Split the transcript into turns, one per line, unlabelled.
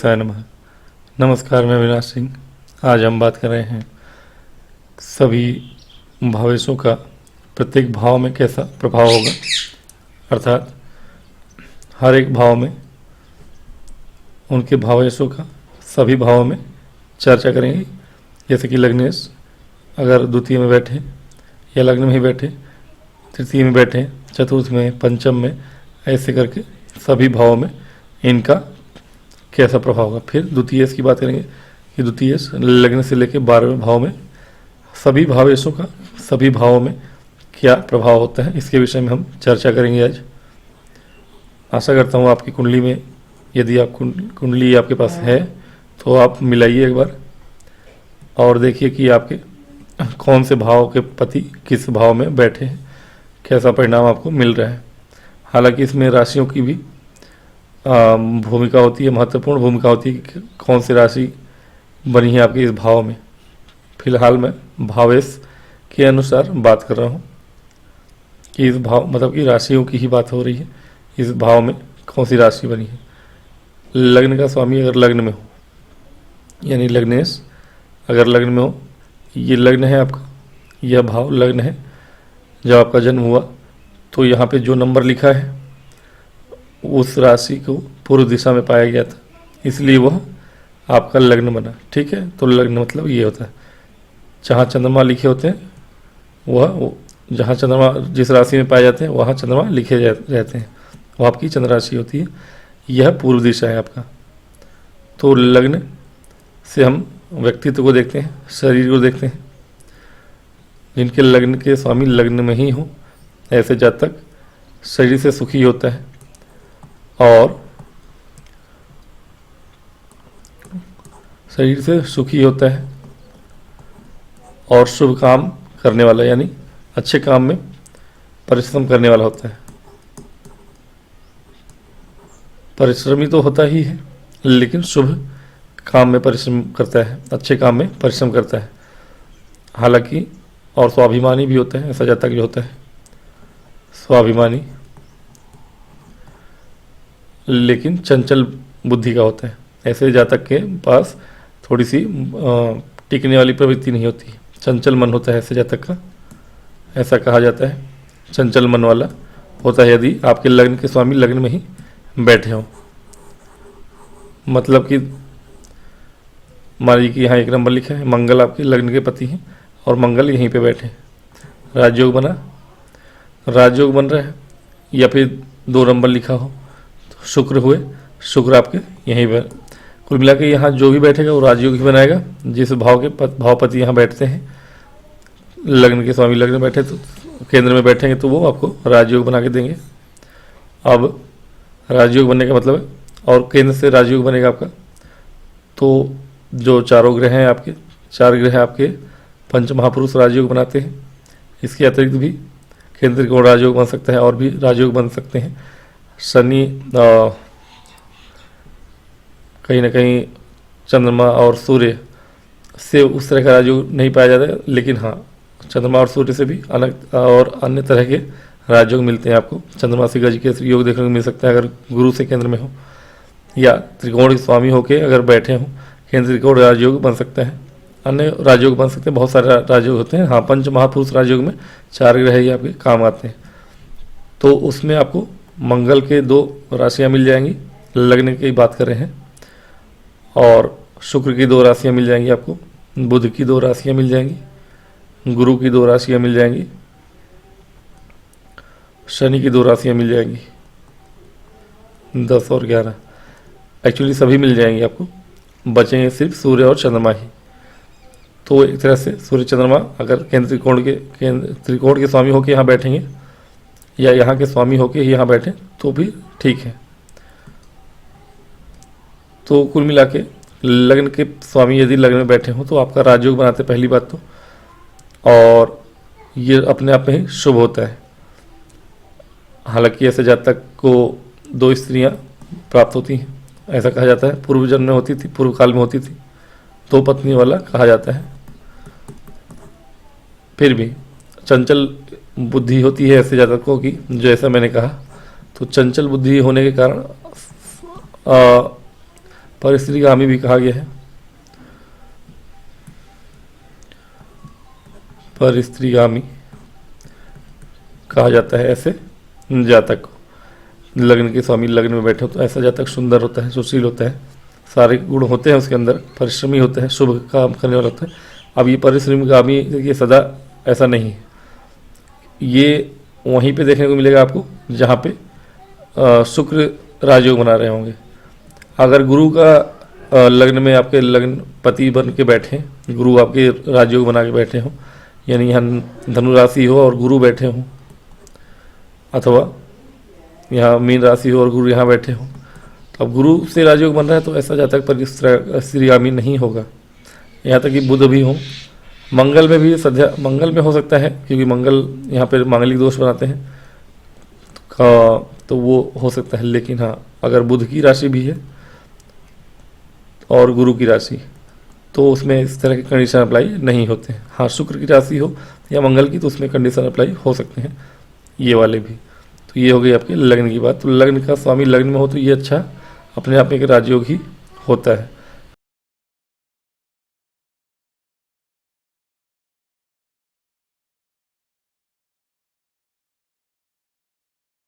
गणेशाय नमः। नमस्कार, मैं अविनाश सिंह। आज हम बात कर रहे हैं सभी भावेशों का प्रत्येक भाव में कैसा प्रभाव होगा, अर्थात हर एक भाव में उनके भावेशों का सभी भावों में चर्चा करेंगे। जैसे कि लग्नेश अगर द्वितीय में बैठे या लग्न में ही बैठे, तृतीय में बैठे, चतुर्थ में, पंचम में, ऐसे करके सभी भावों में इनका कैसा प्रभाव होगा। फिर द्वितीय की बात करेंगे कि द्वितीय लग्न से लेकर 12वें भाव में सभी भावेशों का सभी भावों में क्या प्रभाव होता है, इसके विषय में हम चर्चा करेंगे आज। आशा करता हूँ आपकी कुंडली में, यदि आप कुंडली आपके पास है तो आप मिलाइए एक बार और देखिए कि आपके कौन से भाव के पति किस भाव में बैठे हैं, कैसा परिणाम आपको मिल रहा है। हालांकि इसमें राशियों की भी भूमिका होती है, महत्वपूर्ण भूमिका होती है कि कौन सी राशि बनी है आपके इस भाव में। फिलहाल मैं भावेश के अनुसार बात कर रहा हूँ कि इस भाव मतलब कि राशियों की ही बात हो रही है, इस भाव में कौन सी राशि बनी है। लग्न का स्वामी अगर लग्न में हो, यानी लग्नेश अगर लग्न में हो, ये लग्न है आपका, यह भाव लग्न है। जब आपका जन्म हुआ तो यहाँ पे जो नंबर लिखा है उस राशि को पूर्व दिशा में पाया गया था, इसलिए वह आपका लग्न बना। ठीक है, तो लग्न मतलब ये होता है जहाँ चंद्रमा लिखे होते हैं, वह जहाँ चंद्रमा जिस राशि में पाए जाते हैं वहाँ चंद्रमा लिखे रहते हैं, वह आपकी चंद्र राशि होती है। यह पूर्व दिशा है आपका। तो लग्न से हम व्यक्तित्व को देखते हैं, शरीर को देखते हैं। जिनके लग्न के स्वामी लग्न में ही हो, ऐसे जातक शरीर से सुखी होता है और शरीर से सुखी होता है और शुभ काम करने वाला, यानी अच्छे काम में परिश्रम करने वाला होता है। परिश्रमी तो होता ही है, लेकिन शुभ काम में परिश्रम करता है, अच्छे काम में परिश्रम करता है। हालांकि और स्वाभिमानी भी होता है, ऐसा जातक जो होता है स्वाभिमानी, लेकिन चंचल बुद्धि का होता है। ऐसे जातक के पास थोड़ी सी टिकने वाली प्रवृत्ति नहीं होती, चंचल मन होता है ऐसे जातक का। ऐसा कहा जाता है चंचल मन वाला होता है यदि आपके लग्न के स्वामी लग्न में ही बैठे हों। मतलब कि मान लीजिए कि यहाँ एक नंबर लिखा है, मंगल आपके लग्न के पति हैं और मंगल यहीं पे बैठे, राजयोग बना, राजयोग बन रहा है। या फिर 2 नंबर लिखा हो तो शुक्र हुए, शुक्र आपके यहीं पर। कुल मिला के यहाँ जो भी बैठेगा वो राजयोग ही बनाएगा। जिस भाव के भावपति यहाँ बैठते हैं, लग्न के स्वामी लग्न में बैठे तो केंद्र में बैठेंगे तो वो आपको राजयोग बना के देंगे। अब राजयोग बनने का मतलब है, और केंद्र से राजयोग बनेगा आपका, तो जो चारों ग्रह हैं आपके, 4 ग्रह आपके पंच महापुरुष राजयोग बनाते हैं। इसके अतिरिक्त भी केंद्र को राजयोग बन सकता है और भी राजयोग बन सकते हैं। शनि कहीं ना कहीं चंद्रमा और सूर्य से उस तरह का राजयोग नहीं पाया जाता है, लेकिन हाँ चंद्रमा और सूर्य से भी अलग और अन्य तरह के राजयोग मिलते हैं आपको। चंद्रमा से गज के योग देखने को मिल सकता है अगर गुरु से केंद्र में हो, या त्रिकोण के स्वामी होके अगर बैठे हों, केंद्र त्रिकोण राजयोग बन सकता है, अन्य राजयोग बन सकते हैं। बहुत सारे राजयोग होते हैं। हाँ, पंच महापुरुष राजयोग में 4 ग्रह ही आपके काम आते हैं। तो उसमें आपको मंगल के 2 राशियाँ मिल जाएंगी, लग्न की बात कर रहे हैं, और शुक्र की 2 राशियाँ मिल जाएंगी आपको, बुध की 2 राशियाँ मिल जाएंगी, गुरु की 2 राशियाँ मिल जाएंगी, शनि की 2 राशियाँ मिल जाएंगी, 10 और 11 एक्चुअली सभी मिल जाएंगे आपको। बचेंगे सिर्फ सूर्य और चंद्रमा ही। तो एक तरह से सूर्य चंद्रमा अगर केंद्र त्रिकोण के स्वामी होकर यहाँ बैठेंगे या यहाँ के स्वामी होकर यहाँ बैठे तो भी ठीक है। तो कुल मिला के लग्न के स्वामी यदि लग्न में बैठे हों तो आपका राजयोग बनाते पहली बात तो, और ये अपने आप में ही शुभ होता है। हालांकि ऐसे जातक को 2 स्त्रियां प्राप्त होती हैं, ऐसा कहा जाता है। पूर्व जन्म में होती थी, पूर्व काल में होती थी, 2 पत्नी वाला कहा जाता है। फिर भी चंचल बुद्धि होती है ऐसे जातकों की, जैसा मैंने कहा। तो चंचल बुद्धि होने के कारण परिस्त्रीगामी भी कहा गया है, परिस्त्रीगामी कहा जाता है ऐसे जातक को। लग्न के स्वामी लग्न में बैठे हो तो ऐसा जातक सुंदर होता है, सुशील होता है, सारे गुण होते हैं उसके अंदर, परिश्रमी होता है, शुभ काम करने वाला होता है। अब ये परिश्रमीगामी ये सदा ऐसा नहीं है, ये वहीं पे देखने को मिलेगा आपको जहाँ पे शुक्र राजयोग बना रहे होंगे। अगर गुरु का लग्न में आपके लग्न पति बन के बैठे, गुरु आपके राजयोग बना के बैठे हों, यानी यहाँ धनु राशि हो और गुरु बैठे हों, अथवा यहाँ मीन राशि हो और गुरु यहाँ बैठे हों, तो अब गुरु से राजयोग बन रहा है तो ऐसा जातक परिस्त्रीगामी नहीं होगा। यहाँ तक कि बुध भी हो, मंगल में भी सध्या मंगल में हो सकता है, क्योंकि मंगल यहाँ पर मांगलिक दोष बनाते हैं तो वो हो सकता है। लेकिन हाँ, अगर बुध की राशि भी है और गुरु की राशि, तो उसमें इस तरह के कंडीशन अप्लाई नहीं होते हैं। हाँ, शुक्र की राशि हो या मंगल की तो उसमें कंडीशन अप्लाई हो सकते हैं, ये वाले भी। तो ये हो गई आपके लग्न की बात। तो लग्न का स्वामी लग्न में हो तो ये अच्छा अपने आप में एक राजयोग ही होता है।